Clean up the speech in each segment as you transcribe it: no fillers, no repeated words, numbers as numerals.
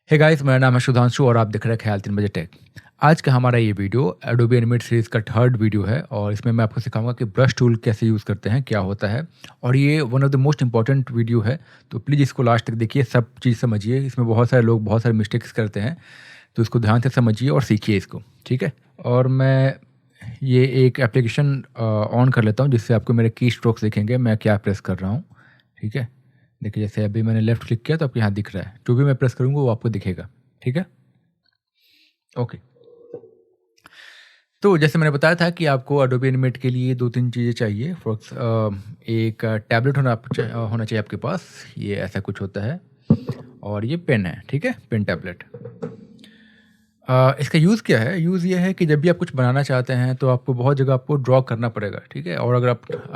Hey guys, मेरा नाम है सुधांशु और आप देख रहे हैं ख्याल 3 बजे टेक। आज का हमारा ये वीडियो एडोबी एनिमेट सीरीज़ का थर्ड वीडियो है और इसमें मैं आपको सिखाऊंगा कि ब्रश टूल कैसे यूज़ करते हैं, क्या होता है। और ये one of the most important video है, तो प्लीज़ इसको लास्ट तक देखिए, सब चीज़ समझिए। इसमें बहुत सारे लोग बहुत सारे मिस्टेक्स करते हैं, तो इसको ध्यान से समझिए और सीखिए इसको, ठीक है। और मैं ये एक एप्लीकेशन ऑन कर लेता हूँ जिससे आपको मेरे की स्ट्रोक्स दिखेंगे, मैं क्या प्रेस कर रहा हूँ, ठीक है। देखिए जैसे अभी मैंने लेफ्ट क्लिक किया तो आपको यहाँ दिख रहा है, जो भी मैं प्रेस करूँगा वो आपको दिखेगा, ठीक है। ओके, तो जैसे मैंने बताया था कि आपको एडोबी एनिमेट के लिए 2-3 चीज़ें चाहिए। एक टैबलेट होना चाहिए आपके पास, ये ऐसा कुछ होता है। और ये पेन है, ठीक है, पेन टैबलेट। इसका यूज़ क्या है? यूज़ ये है कि जब भी आप कुछ बनाना चाहते हैं तो आपको बहुत जगह आपको ड्रॉ करना पड़ेगा, ठीक है। और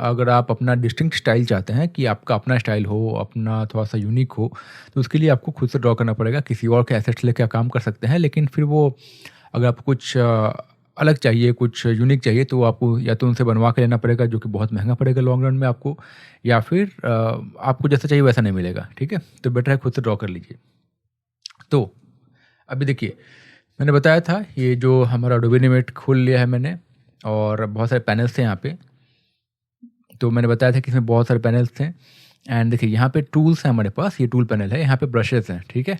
अगर आप अपना डिस्टिंक्ट स्टाइल चाहते हैं कि आपका अपना स्टाइल हो, अपना थोड़ा-सा यूनिक हो, तो उसके लिए आपको खुद से ड्रॉ करना पड़ेगा। किसी और के एसेट्स लेके आप काम कर सकते हैं, लेकिन फिर वो अगर आपको कुछ अलग चाहिए, कुछ यूनिक चाहिए, तो आपको या तो उनसे बनवा के लेना पड़ेगा, जो कि बहुत महँगा पड़ेगा लॉन्ग रन में आपको, या फिर आपको जैसा चाहिए वैसा नहीं मिलेगा, ठीक है। तो बेटर है खुद से ड्रॉ कर लीजिए। तो अभी देखिए, मैंने बताया था ये जो हमारा एडोबी एनिमेट खोल लिया है मैंने, और बहुत सारे पैनल्स थे यहाँ पे। तो मैंने बताया था कि इसमें बहुत सारे पैनल्स थे। एंड देखिए यहाँ पे टूल्स हैं हमारे पास, ये टूल पैनल है, यहाँ पे ब्रशेज़ हैं, ठीक है।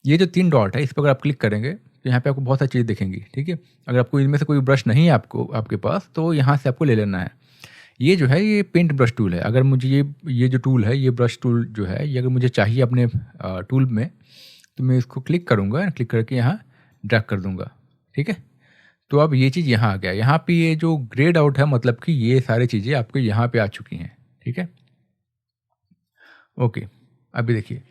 ये जो 3 डॉट है, इस पे अगर आप क्लिक करेंगे तो यहाँ पे आपको बहुत सारी चीज़ें दिखेंगी, ठीक है। अगर आपको इनमें से कोई ब्रश नहीं है आपके पास, तो यहाँ से आपको ले लेना है। ये जो है ये पेंट ब्रश टूल है। अगर मुझे ये जो टूल है, ये ब्रश टूल जो है, ये अगर मुझे चाहिए अपने टूल में, तो मैं इसको क्लिक करूँगा, क्लिक करके यहाँ ड्रैग कर दूँगा, ठीक है। तो अब ये चीज़ यहाँ आ गया। यहाँ पे ये जो ग्रेड आउट है, मतलब कि ये सारी चीज़ें आपके यहाँ पे आ चुकी हैं, ठीक है। ओके, अभी देखिए,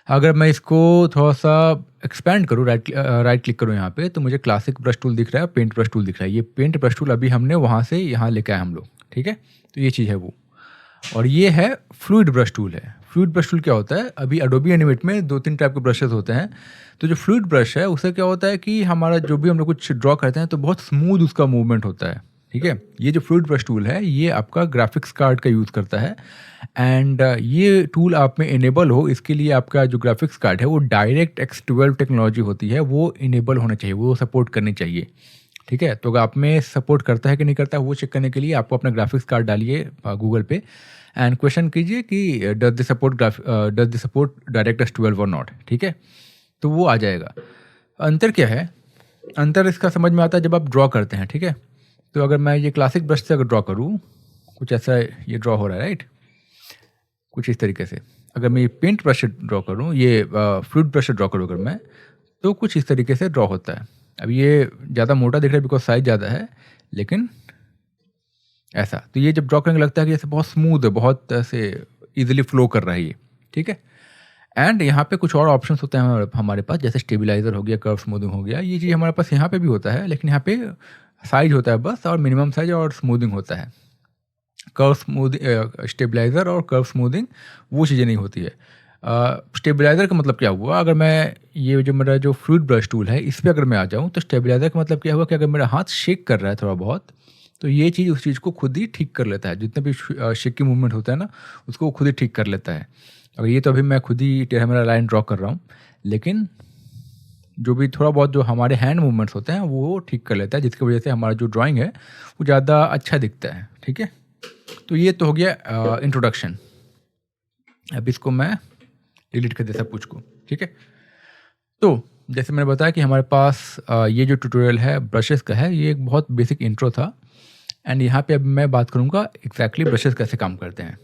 अगर मैं इसको थोड़ा-सा एक्सपैंड करूँ, राइट क्लिक करूँ यहाँ पे, तो मुझे क्लासिक ब्रश टूल दिख रहा है, पेंट ब्रश टूल दिख रहा है। ये पेंट ब्रश टूल अभी हमने वहाँ से यहाँ लेके आए हम लोग, ठीक है। तो ये चीज़ है वो। और ये है फ्लूइड ब्रश टूल है। फ्लूइड ब्रश टूल क्या होता है? अभी एडोबी एनिमेट में 2-3 टाइप के ब्रशेज़ होते हैं। तो जो फ्लूइड ब्रश है, उससे क्या होता है कि हमारा जो भी हम लोग कुछ ड्रॉ करते हैं तो बहुत स्मूथ उसका मूवमेंट होता है, ठीक है। ये जो फ्लूइड ब्रश टूल है, ये आपका ग्राफिक्स कार्ड का यूज़ करता है। एंड ये टूल आप में इनेबल हो, इसके लिए आपका जो ग्राफिक्स कार्ड है वो डायरेक्ट एक्स 12 टेक्नोलॉजी होती है, वो इनेबल होना चाहिए, वो सपोर्ट करनी चाहिए, ठीक है। तो अगर आप में सपोर्ट करता है कि नहीं करता है, वो चेक करने के लिए आपको अपना ग्राफिक्स कार्ड डालिए गूगल पे एंड क्वेश्चन कीजिए कि does the support direct x 12 और नॉट, ठीक है। तो वो आ जाएगा। अंतर क्या है? अंतर इसका समझ में आता है जब आप ड्रॉ करते हैं, ठीक है। तो अगर मैं ये क्लासिक ब्रश से अगर ड्रॉ करूँ, कुछ ऐसा ये ड्रॉ हो रहा है, राइट? कुछ इस तरीके से। अगर मैं ये पेंट ब्रश से ड्रॉ करूँ, ये फ्लूइड ब्रश से ड्रॉ करूँ अगर मैं, तो कुछ इस तरीके से ड्रॉ होता है। अब ये ज़्यादा मोटा दिख रहा है बिकॉज़ साइज़ ज़्यादा है, लेकिन ऐसा। तो ये जब ड्रॉ करने लगता है कि जैसे बहुत स्मूथ है, बहुत ऐसे ईज़िली फ्लो कर रहा है ये, ठीक है। एंड यहाँ पे कुछ और ऑप्शंस होते हैं हमारे पास, जैसे स्टेबलाइज़र हो गया, कर्व स्मूथिंग हो गया, ये चीज़ हमारे पास यहाँ पे भी होता है, लेकिन यहाँ पे साइज़ होता है बस, और मिनिमम साइज़ और स्मूथिंग होता है। स्टेबलाइज़र और कर्व स्मूथिंग वो चीज़ें नहीं होती है। स्टेबलाइज़र का मतलब क्या हुआ? अगर मैं ये जो मेरा जो फ्लूइड ब्रश टूल है, इस पे अगर मैं आ जाऊँ, तो स्टेबलाइज़र का मतलब क्या हुआ कि अगर मेरा हाथ शेक कर रहा है थोड़ा बहुत, तो ये चीज़ उस चीज़ को खुद ही ठीक कर लेता है। जितने भी शेकी मूवमेंट होता है ना, उसको वो खुद ही ठीक कर लेता है। अब ये तो अभी मैं खुद ही टेढ़ा मेढ़ा लाइन ड्रॉ कर रहा हूँ, लेकिन जो भी थोड़ा बहुत जो हमारे हैंड मूवमेंट्स होते हैं, वो ठीक कर लेता है, जिसकी वजह से हमारा जो ड्राइंग है, वो ज़्यादा अच्छा दिखता है, ठीक है। तो ये तो हो गया इंट्रोडक्शन। अब इसको मैं डिलीट कर देता सब कुछ को, ठीक है। तो जैसे मैंने बताया कि हमारे पास ये जो ट्यूटोरियल है ब्रशेस का है, ये एक बहुत बेसिक इंट्रो था। एंड यहाँ पे अब मैं बात करूँगा एग्जैक्टली ब्रशेस कैसे काम करते हैं।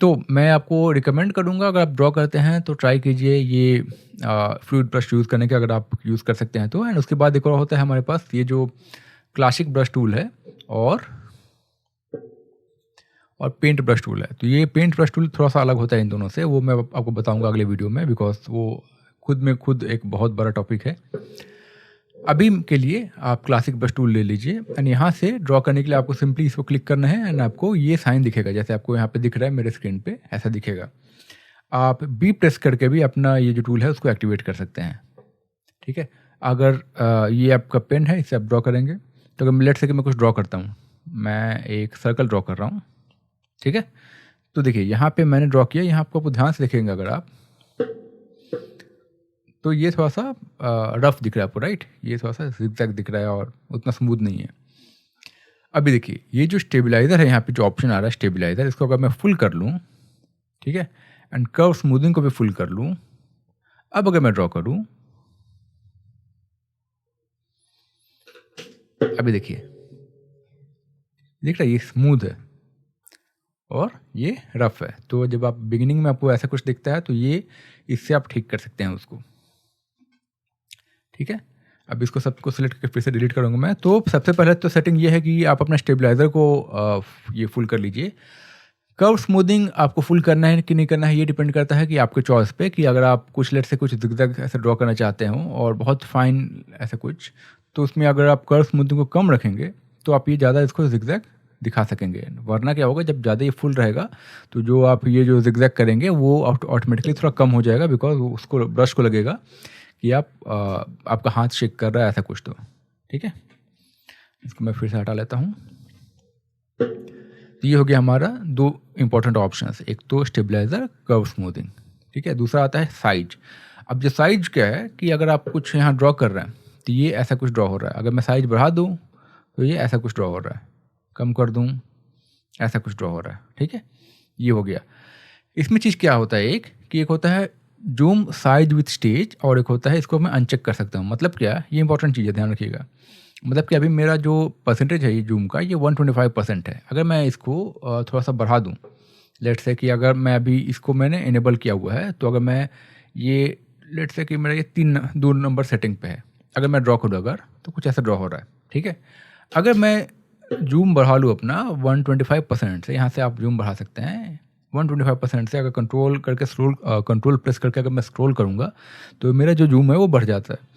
तो मैं आपको रिकमेंड करूँगा, अगर आप ड्रॉ करते हैं तो ट्राई कीजिए ये फ्लूइड ब्रश यूज़ करने के, अगर आप यूज़ कर सकते हैं तो। एंड उसके बाद एक और होता है हमारे पास ये जो क्लासिक ब्रश टूल है और पेंट ब्रश टूल है। तो ये पेंट ब्रश टूल थोड़ा-सा अलग होता है इन दोनों से, वो मैं आपको बताऊँगा अगले वीडियो में, बिकॉज़ वो खुद में खुद एक बहुत बड़ा टॉपिक है। अभी के लिए आप क्लासिक ब्रश टूल ले लीजिए एंड यहाँ से ड्रॉ करने के लिए आपको सिंपली इसको क्लिक करना है एंड आपको ये साइन दिखेगा, जैसे आपको यहाँ पे दिख रहा है मेरे स्क्रीन पे, ऐसा दिखेगा। आप बी प्रेस करके भी अपना ये जो टूल है उसको एक्टिवेट कर सकते हैं, ठीक है। अगर ये आपका पेन है, इसे आप ड्रॉ करेंगे, तो अगर लेट्स से कि मैं कुछ ड्रॉ करता हूँ, मैं एक सर्कल ड्रॉ कर रहा हूँ, ठीक है। तो देखिए यहाँ पे मैंने ड्रॉ किया, यहाँ आपको ध्यान से देखेंगे अगर आप, तो ये थोड़ा सा रफ दिख रहा है आपको, राइट? ये थोड़ा सा जिगजैग दिख रहा है और उतना स्मूथ नहीं है। अभी देखिए ये जो स्टेबलाइज़र है, यहाँ पे जो ऑप्शन आ रहा है स्टेबलाइज़र, इसको अगर मैं फुल कर लूँ, ठीक है, एंड कर्व स्मूथिंग को भी फुल कर लूँ, अब अगर मैं ड्रॉ करूँ, अभी देखिए दिख रहा है ये स्मूथ है और ये रफ है। तो जब आप बिगिनिंग में आपको ऐसा कुछ दिखता है तो ये इससे आप ठीक कर सकते हैं उसको, ठीक है। अब इसको सबको सेलेक्ट करके फिर से डिलीट करूँगा मैं। तो सबसे पहले तो सेटिंग ये है कि आप अपना स्टेबलाइज़र को ये फुल कर लीजिए। कर्व स्मूथिंग आपको फुल करना है कि नहीं करना है, ये डिपेंड करता है कि आपके चॉइस पे, कि अगर आप कुछ लेट से कुछ जिगजैग ऐसे ड्रॉ करना चाहते हो और बहुत फाइन ऐसा कुछ, तो उसमें अगर आप कर्व स्मूथिंग को कम रखेंगे तो आप ये ज़्यादा इसको जिगजैग दिखा सकेंगे। वरना क्या होगा, जब ज़्यादा ये फुल रहेगा तो जो आप ये जो जिगजैग करेंगे वो ऑटोमेटिकली थोड़ा कम हो जाएगा, बिकॉज उसको ब्रश को लगेगा कि आपका हाथ शेक कर रहा है ऐसा कुछ। तो ठीक है, इसको मैं फिर से हटा लेता हूँ। तो ये हो गया हमारा दो इंपॉर्टेंट ऑप्शंस, एक तो स्टेबलाइज़र, कर्व स्मूथिंग, ठीक है। दूसरा आता है साइज। अब जो साइज क्या है कि अगर आप कुछ यहाँ ड्रॉ कर रहे हैं तो ये ऐसा कुछ ड्रॉ हो रहा है। अगर मैं साइज बढ़ा दूँ तो ये ऐसा कुछ ड्रॉ हो रहा है, कम कर दूँ ऐसा कुछ ड्रॉ हो रहा है, ठीक है। ये हो गया। इसमें चीज़ क्या होता है, एक होता है जूम साइज विथ स्टेज, और एक होता है इसको मैं अनचेक कर सकता हूँ। मतलब क्या, ये इंपॉर्टेंट चीज़ है, ध्यान रखिएगा। मतलब कि अभी मेरा जो परसेंटेज है ये जूम का, ये 125% है। अगर मैं इसको थोड़ा सा बढ़ा दूँ, लेट्स से कि अगर मैं अभी इसको मैंने इनेबल किया हुआ है, तो अगर मैं ये लेट्स से कि मेरा ये 2 नंबर सेटिंग पे है, अगर मैं ड्रॉ करूँ अगर, तो कुछ ऐसा ड्रॉ हो रहा है, ठीक है। अगर मैं जूम बढ़ा लूँ अपना 125% से, यहाँ से आप जूम बढ़ा सकते हैं 125% से। अगर कंट्रोल करके कंट्रोल प्रेस करके अगर मैं स्क्रॉल करूँगा तो मेरा जो जूम है वो बढ़ जाता है।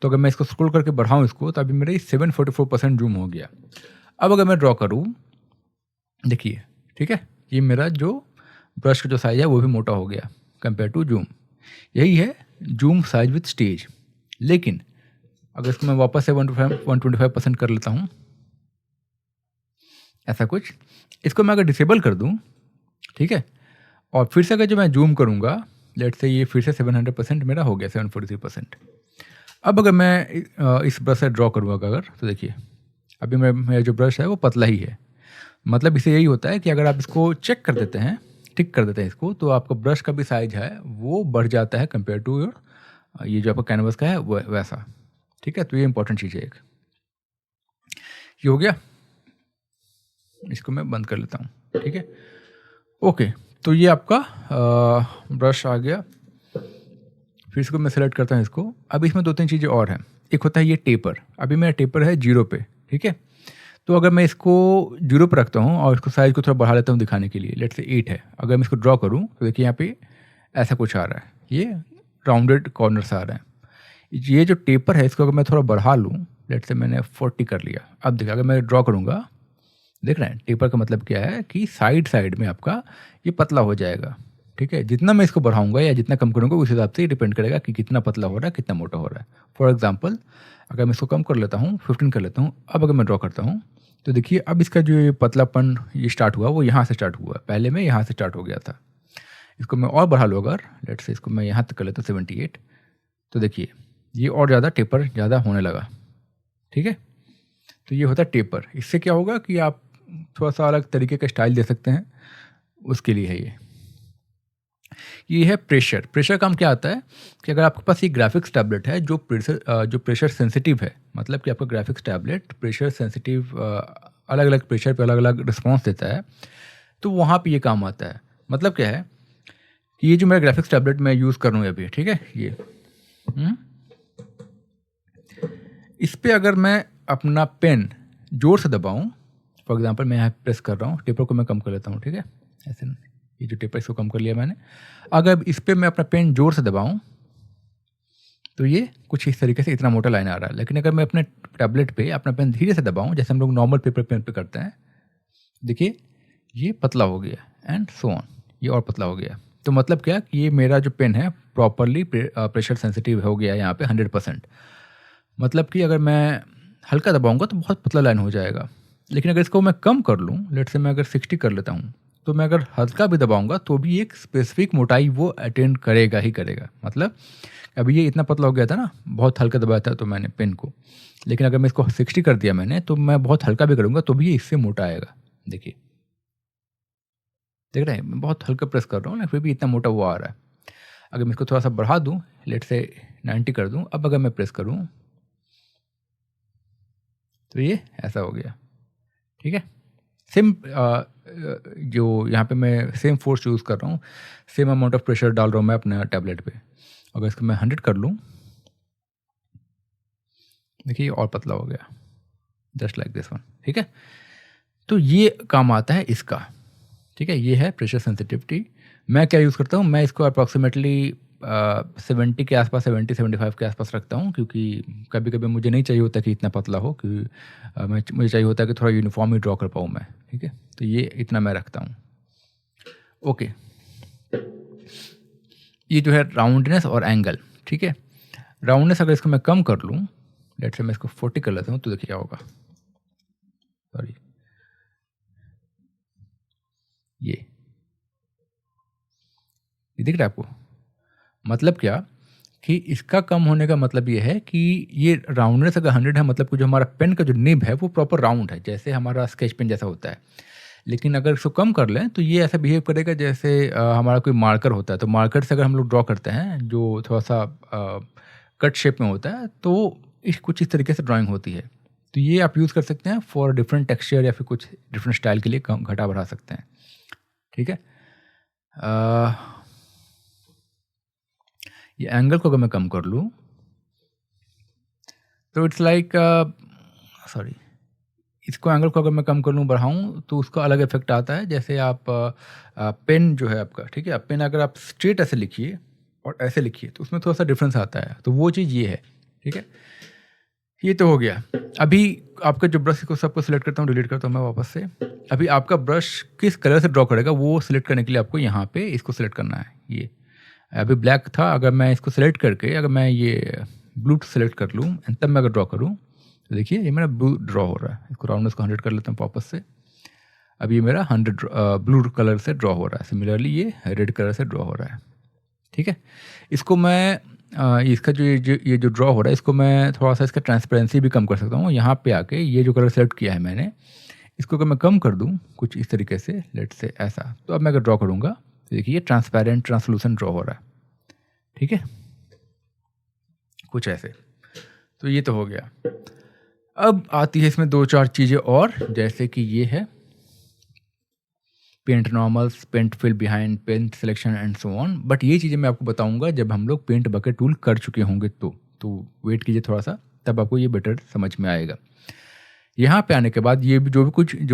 तो अगर मैं इसको स्क्रॉल करके बढ़ाऊँ इसको, तो अभी मेरा 744% जूम हो गया। अब अगर मैं ड्रॉ करूँ, देखिए, ठीक है, ये मेरा जो ब्रश का जो साइज़ है वो भी मोटा हो गया कंपेयर टू जूम। यही है जूम साइज विथ स्टेज। लेकिन अगर इसको मैं वापस से 125% कर लेता हूँ, ऐसा कुछ, इसको मैं अगर डिसेबल कर दूँ, ठीक है, और फिर से अगर जो मैं जूम करूँगा, लेट्स से ये फिर से 700% मेरा हो गया, 743%। अब अगर मैं इस ब्रश से ड्रॉ करूँगा अगर, तो देखिए अभी मेरा जो ब्रश है वो पतला ही है। मतलब इससे यही होता है कि अगर आप इसको चेक कर देते हैं, ठीक कर देते हैं इसको, तो आपका ब्रश का भी साइज है वो बढ़ जाता है कंपेयर टू योर ये जो आपका कैनवस का है वैसा, ठीक है। तो ये इंपॉर्टेंट चीज़ है एक। ये हो गया, इसको मैं बंद कर लेता हूँ, ठीक है। ओके, तो ये आपका ब्रश आ गया। फिर इसको मैं सेलेक्ट करता हूँ इसको। अब इसमें 2-3 चीज़ें और हैं। एक होता है ये टेपर। अभी मेरा टेपर है 0 पे, ठीक है। तो अगर मैं इसको 0 पे रखता हूँ और इसको साइज़ को थोड़ा बढ़ा लेता हूँ दिखाने के लिए, लेट्स से 8 है। अगर मैं इसको ड्रॉ करूँ तो देखिए यहाँ पे ऐसा कुछ आ रहा है, ये राउंडेड कॉर्नर्स आ रहे हैं। ये जो टेपर है इसको अगर मैं थोड़ा बढ़ा लूँ, लेट्स से मैंने 40 कर लिया। अब देखिए अगर मैं ड्रॉ करूँगा, देख रहे हैं टेपर का मतलब क्या है कि साइड में आपका ये पतला हो जाएगा, ठीक है। जितना मैं इसको बढ़ाऊंगा या जितना कम करूंगा उस हिसाब से डिपेंड करेगा कि कितना पतला हो रहा है, कितना मोटा हो रहा है। फॉर एग्जांपल, अगर मैं इसको कम कर लेता हूँ, 15 कर लेता हूँ, अब अगर मैं ड्रॉ करता हूँ तो देखिए अब इसका जो ये पतलापन ये स्टार्ट हुआ वो यहाँ से स्टार्ट हुआ, पहले में यहाँ से स्टार्ट हो गया था। इसको मैं और बढ़ा लूँ अगर, लेट्स से इसको मैं यहाँ तक कर लेता हूँ 78, तो देखिए ये और ज़्यादा टेपर ज़्यादा होने लगा, ठीक है। तो ये होता है टेपर। इससे क्या होगा कि आप थोड़ा सा अलग तरीके का स्टाइल दे सकते हैं, उसके लिए है ये है प्रेशर। प्रेशर का काम क्या आता है कि अगर आपके पास ये ग्राफिक्स टैबलेट है जो प्रेशर सेंसिटिव है, मतलब कि आपका ग्राफिक्स टैबलेट प्रेशर सेंसिटिव, अलग अलग प्रेशर पे अलग अलग रिस्पॉन्स देता है, तो वहाँ पे ये काम आता है। मतलब क्या है कि ये जो मेरा ग्राफिक्स टैबलेट मैं यूज़ कर रहा हूँ अभी, ठीक है, ये इस पर अगर मैं अपना पेन जोर से दबाऊँ, फॉर एग्जांपल मैं यहाँ प्रेस कर रहा हूँ, टेपर को मैं कम कर लेता हूँ, ठीक है, ऐसे ये जो टेपर इसको कम कर लिया मैंने। अगर इस पर मैं अपना पेन जोर से दबाऊँ तो ये कुछ इस तरीके से इतना मोटा लाइन आ रहा है। लेकिन अगर मैं अपने टैबलेट पे अपना पेन धीरे से दबाऊँ, जैसे हम लोग नॉर्मल पेपर पेन पे करते हैं, देखिए ये पतला हो गया एंड सो ऑन, ये और पतला हो गया। तो मतलब क्या कि ये मेरा जो पेन है प्रॉपरली प्रेशर सेंसिटिव हो गया यहाँ पे 100%। मतलब कि अगर मैं हल्का दबाऊंगा तो बहुत पतला लाइन हो जाएगा। लेकिन अगर इसको मैं कम कर लूँ, लेट से मैं अगर 60 कर लेता हूँ, तो मैं अगर हल्का भी दबाऊँगा तो भी एक स्पेसिफिक मोटाई वो अटेन करेगा ही करेगा। मतलब अभी ये इतना पतला हो गया था ना, बहुत हल्का दबाया था तो मैंने पेन को, लेकिन अगर मैं इसको 60 कर दिया मैंने, तो मैं बहुत हल्का भी करूँगा तो भी ये इससे मोटा आएगा। देखिए, देख रहे हैं? मैं बहुत हल्का प्रेस कर रहा हूँ ना, फिर भी इतना मोटा वो आ रहा है। अगर मैं इसको थोड़ा-सा बढ़ा दूँ, लेट्स से 90 कर दूँ, अब अगर मैं प्रेस करूँ, तो ये ऐसा हो गया, ठीक है? सेम जो यहाँ पे मैं सेम फ़ोर्स यूज़ कर रहा हूँ, सेम अमाउंट ऑफ प्रेशर डाल रहा हूँ मैं अपने टैबलेट पे। अगर इसको मैं 100 कर लूँ, देखिए और पतला हो गया, जस्ट लाइक दिस वन, ठीक है? तो ये काम आता है इसका, ठीक है? ये है प्रेशर सेंसिटिविटी। मैं क्या यूज़ करता हूँ, मैं इसको अप्रॉक्सिमेटली 70 के आसपास, 70-75 के आसपास रखता हूँ, क्योंकि कभी-कभी मुझे नहीं चाहिए होता कि इतना पतला हो, कि मुझे चाहिए होता है कि थोड़ा यूनिफ़ॉर्म ही ड्रॉ कर पाऊँ मैं, ठीक है? तो ये इतना मैं रखता हूँ। ओके, ये जो है राउंडनेस और एंगल, ठीक है? राउंडनेस अगर इसको मैं कम कर लूँ, लेट्स से मैं इसको 40 कर लेता हूँ, तो देखिए क्या होगा। सॉरी, ये दिख रहा है आपको? मतलब क्या कि इसका कम होने का मतलब ये है कि ये राउंडनेस अगर 100 है, मतलब कि जो हमारा पेन का जो निब है वो प्रॉपर राउंड है, जैसे हमारा स्केच पेन जैसा होता है। लेकिन अगर इसको कम कर लें तो ये ऐसा बिहेव करेगा जैसे हमारा कोई मार्कर होता है। तो मार्कर से अगर हम लोग ड्रॉ करते हैं जो थोड़ा-सा कट शेप में होता है, तो कुछ इस तरीके से ड्राइंग होती है। तो ये आप यूज़ कर सकते हैं फॉर डिफरेंट टेक्सचर या फिर कुछ डिफरेंट स्टाइल के लिए कम घटा-बढ़ा सकते हैं। ठीक है? अ, ये एंगल को अगर मैं कम कर लूँ, तो इट्स लाइक सॉरी, इसको एंगल को अगर मैं कम कर लूँ, बढ़ाऊँ, तो उसका अलग इफ़ेक्ट आता है। जैसे आप पेन जो है आपका, ठीक है? पेन अगर आप स्ट्रेट ऐसे लिखिए और ऐसे लिखिए, तो उसमें थोड़ा-सा डिफ़रेंस आता है। तो वो चीज़ ये है, ठीक है? ये तो हो गया। अभी आपका जो ब्रश को सबको सिलेक्ट करता हूँ, डिलीट करता हूँ मैं वापस से। अभी आपका ब्रश किस कलर से ड्रॉ करेगा, वो सिलेक्ट करने के लिए आपको यहाँ पे इसको सिलेक्ट करना है, ये। अभी ब्लैक था, अगर मैं इसको सिलेक्ट करके अगर मैं ये ब्लू सेलेक्ट कर लूँ एंड तब मैं अगर ड्रॉ करूँ, तो देखिए ये मेरा ब्लू ड्रॉ हो रहा है। इसको राउंडनेस को 100 कर लेता हूँ वापस से। अब ये मेरा 100 ब्लू कलर से ड्रॉ हो रहा है। सिमिलरली ये रेड कलर से ड्रॉ हो रहा है, ठीक है? इसको मैं इसका ये जो ड्रॉ हो रहा है, इसको मैं थोड़ा-सा इसका ट्रांसपेरेंसी भी कम कर सकता हूँ। यहाँ पे आके ये जो कलर सेलेक्ट किया है मैंने, इसको अगर मैं कम कर दूँ कुछ इस तरीके से, लेट्स से ऐसा, तो अब मैं अगर ड्रॉ करूँगा, तो देखिए ये ट्रांसपेरेंट ट्रांसलूसेंट ड्रॉ हो रहा है, ठीक है? कुछ ऐसे। तो ये तो हो गया। अब आती है इसमें 2-4 चीज़ें और, जैसे कि ये है paint normals, paint fill behind, paint selection and so on. But ये चीज़ें मैं आपको बताऊँगा जब हम लोग पेंट बकेट टूल कर चुके होंगे तो। तो वेट कीजिए थोड़ा-सा, तब आपको ये बेटर समझ में आएगा। यहाँ पे आने के बाद ये भी जो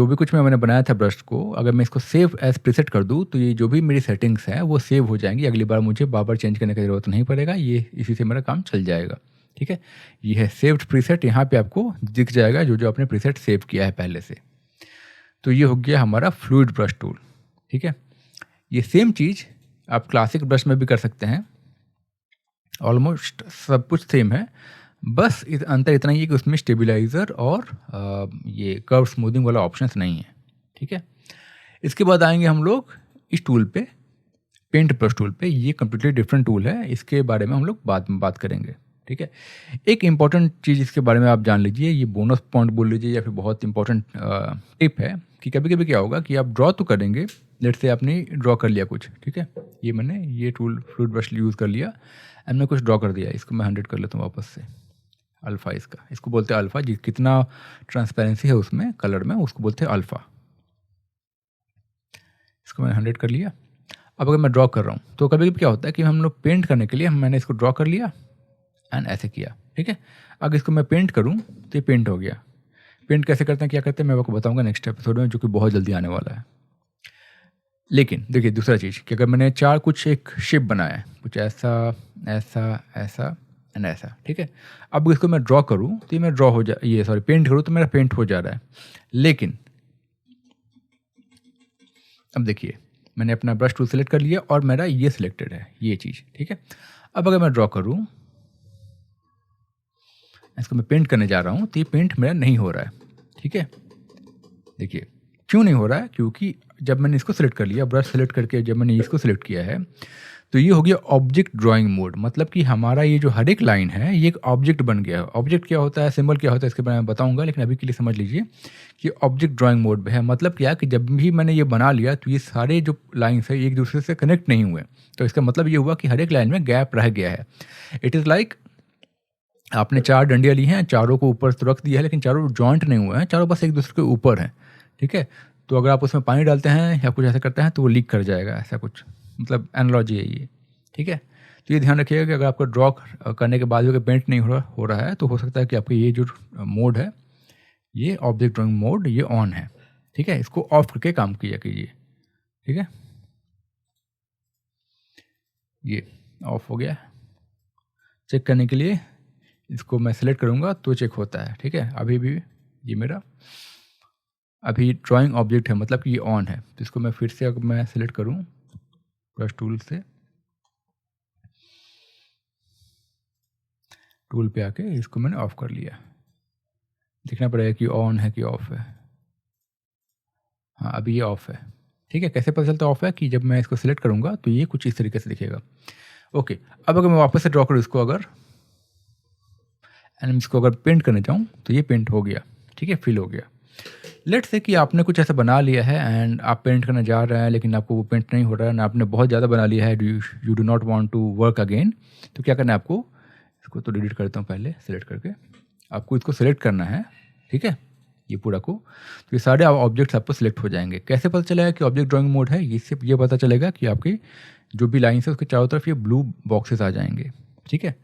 भी कुछ मैंने बनाया था ब्रश को, अगर मैं इसको सेव एज़ प्रीसेट कर दूँ, तो ये जो भी मेरी सेटिंग्स हैं वो सेव हो जाएँगी। अगली बार मुझे बार-बार चेंज करने की ज़रूरत नहीं पड़ेगा, ये इसी से मेरा काम चल जाएगा। ठीक है? ये है सेव्ड प्रीसेट, यहाँ पे आपको दिख जाएगा जो-जो आपने प्रीसेट सेव किया है पहले से। तो ये हो गया हमारा फ्लूइड ब्रश टूल, ठीक है? ये सेम चीज़ आप क्लासिक ब्रश में भी कर सकते हैं। ऑलमोस्ट सब कुछ सेम है, बस अंतर इतना ही है कि उसमें स्टेबलाइज़र और ये कर्व स्मूथिंग वाला ऑप्शंस नहीं है, ठीक है? इसके बाद आएँगे हम लोग इस टूल पे, पेंट ब्रश टूल पे। ये कंप्लीटली डिफरेंट टूल है, इसके बारे में हम लोग बाद में बात करेंगे, ठीक है? एक इम्पॉर्टेंट चीज़ इसके बारे में आप जान लीजिए, ये बोनस पॉइंट बोल लीजिए या फिर बहुत इम्पोर्टेंट टिप है कि कभी-कभी क्या होगा कि आप ड्रॉ तो करेंगे, लेट्स से आपने ड्रॉ कर लिया कुछ, ठीक है? ये मैंने ये टूल फ्लूइड ब्रश यूज़ कर लिया एंड मैं कुछ ड्रॉ कर दिया। इसको मैं 100 कर लेता हूँ वापस से। अल्फ़ा इसको बोलते हैं अल्फ़ा, कितना ट्रांसपेरेंसी है उसमें कलर में, उसको बोलते हैं अल्फ़ा। इसको मैंने 100 कर लिया। अब अगर मैं ड्रॉ कर रहा हूँ, तो कभी-कभी क्या होता है कि हम लोग पेंट करने के लिए मैंने इसको ड्रॉ कर लिया एंड ऐसे किया, ठीक है? अगर इसको मैं पेंट करूँ, तो ये पेंट हो गया। पेंट कैसे करते हैं, क्या करते हैं, मैं आपको बताऊँगा नेक्स्ट एपिसोड में, जो कि बहुत जल्दी आने वाला है। लेकिन देखिए दूसरा चीज़ कि अगर मैंने कुछ एक शेप बनाया है, कुछ ऐसा, ऐसा, ऐसा एंड ऐसा, ठीक है? अब इसको मैं ड्रॉ करूँ, तो ये मैं ड्रॉ हो जा ये सॉरी पेंट करूँ तो मेरा पेंट हो जा रहा है। लेकिन अब देखिए, मैंने अपना ब्रश टूल सेलेक्ट कर लिया और मेरा ये सिलेक्टेड है, ये चीज़, ठीक है? अब अगर मैं ड्रॉ करूँ, इसको मैं पेंट करने जा रहा हूँ, तो ये पेंट मेरा नहीं हो रहा है, ठीक है? देखिए, क्यों नहीं हो रहा है? क्योंकि जब मैंने इसको सेलेक्ट कर लिया, ब्रश सेलेक्ट करके जब मैंने इसको सेलेक्ट किया है, तो ये हो गया ऑब्जेक्ट ड्राइंग मोड। मतलब कि हमारा ये जो हर एक लाइन है, ये एक ऑब्जेक्ट बन गया है। ऑब्जेक्ट क्या होता है, सिंबल क्या होता है, इसके बारे में बताऊँगा, लेकिन अभी के लिए समझ लीजिए कि ऑब्जेक्ट ड्राइंग मोड में है। मतलब क्या है कि जब भी मैंने ये बना लिया, तो ये सारे जो लाइन्स है, एक दूसरे से कनेक्ट नहीं हुए। तो इसका मतलब ये हुआ कि हर एक लाइन में गैप रह गया है। इट इज़ लाइक आपने 4 डंडियाँ ली हैं, चारों को ऊपर तो रख दिया है, लेकिन चारों जॉइंट नहीं हुए हैं, चारों बस एक दूसरे के ऊपर हैं, ठीक है? तो अगर आप उसमें पानी डालते हैं या कुछ ऐसा करते हैं, तो वो लीक कर जाएगा, ऐसा कुछ मतलब एनालॉजी है ये, ठीक है? तो ये ध्यान रखिएगा कि अगर आपका ड्रॉ करने के बाद भी अगर पेंट नहीं हो रहा है, तो हो सकता है कि आपका ये जो मोड है, ये ऑब्जेक्ट ड्राइंग मोड ये ऑन है, ठीक है? इसको ऑफ करके काम किया कीजिए, ठीक है? ये ऑफ हो गया। चेक करने के लिए इसको मैं सेलेक्ट करूँगा तो चेक होता है, ठीक है? अभी भी ये मेरा अभी ड्राइंग ऑब्जेक्ट है, मतलब कि ये ऑन है। तो इसको मैं फिर से अगर मैं सेलेक्ट करूँ ब्रश टूल से, टूल पे आके इसको मैंने ऑफ कर लिया। देखना पड़ेगा कि ऑन है कि ऑफ है। हाँ, अभी ये ऑफ है, ठीक है? कैसे पता चलता है ऑफ है? कि जब मैं इसको सेलेक्ट करूँगा तो ये कुछ इस तरीके से दिखेगा। ओके, अब अगर मैं वापस से ड्रॉ करूँ इसको अगर, एंड इसको अगर पेंट करने जाऊँ, तो ये पेंट हो गया, ठीक है? फिल हो गया। लेट्स से कि आपने कुछ ऐसा बना लिया है एंड आप पेंट करने जा रहे हैं, लेकिन आपको वो पेंट नहीं हो रहा है, ना आपने बहुत ज़्यादा बना लिया है, you do not want to work again. तो क्या करना है आपको? इसको तो डिलीट करता हूँ पहले सेलेक्ट करके। आपको इसको सेलेक्ट करना है, ठीक है? ये पूरा को, तो ये सारे ऑब्जेक्ट्स आपको सिलेक्ट हो जाएंगे। कैसे पता चलेगा कि ऑब्जेक्ट ड्राइंग मोड है? इससे ये पता चलेगा कि आपकी जो भी लाइन्स है उसके चारों तरफ ये ब्लू बॉक्सेस आ जाएंगे, ठीक है?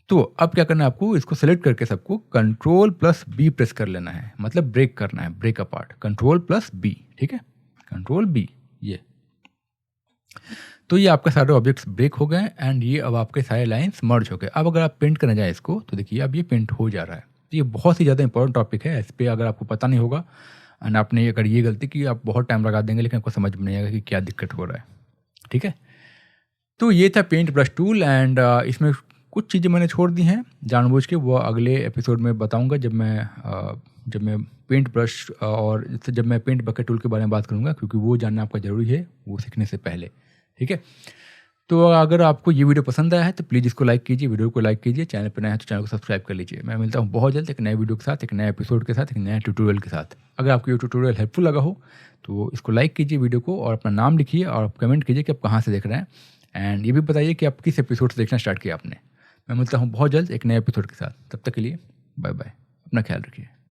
तो अब क्या करना है आपको? इसको सेलेक्ट करके सबको Ctrl+B प्रेस कर लेना है, मतलब ब्रेक करना है, ब्रेक अपार्ट, Ctrl+B, ठीक है? Ctrl+B, ये। तो ये आपके सारे ऑब्जेक्ट्स ब्रेक हो गए एंड ये अब आपके सारे लाइन्स मर्ज हो गए। अब अगर आप पेंट करने जाएँ इसको, तो देखिए अब ये पेंट हो जा रहा है। तो ये बहुत ही ज़्यादा इंपॉर्टेंट टॉपिक है, इस पे अगर आपको पता नहीं होगा एंड आपने अगर ये गलती की, आप बहुत टाइम लगा देंगे, लेकिन आपको समझ में नहीं आएगा कि क्या दिक्कत हो रहा है, ठीक है? तो ये था पेंट ब्रश टूल एंड इसमें कुछ चीज़ें मैंने छोड़ दी हैं जानबूझ के, वो अगले एपिसोड में बताऊंगा जब मैं पेंट ब्रश और जब मैं पेंट बकेट टूल के बारे में बात करूंगा, क्योंकि वो जानना आपका ज़रूरी है वो सीखने से पहले, ठीक है? तो अगर आपको ये वीडियो पसंद आया है तो प्लीज़ इसको लाइक कीजिए, वीडियो को लाइक कीजिए, चैनल पर नया है तो चैनल को सब्सक्राइब कर लीजिए। मैं मिलता हूँ बहुत जल्द एक नए वीडियो के साथ, एक नए एपिसोड के साथ, एक नए ट्यूटोरियल के साथ। अगर आपको ये ट्यूटोरियल हेल्पफुल लगा हो तो इसको लाइक कीजिए वीडियो को, और अपना नाम लिखिए और आप कमेंट कीजिए कि आप कहाँ से देख रहे हैं, एंड ये भी बताइए कि आप किस एपिसोड से देखना स्टार्ट किया आपने। मैं मिलता हूँ बहुत जल्द एक नए एपिसोड के साथ, तब तक के लिए बाय बाय, अपना ख्याल रखिए।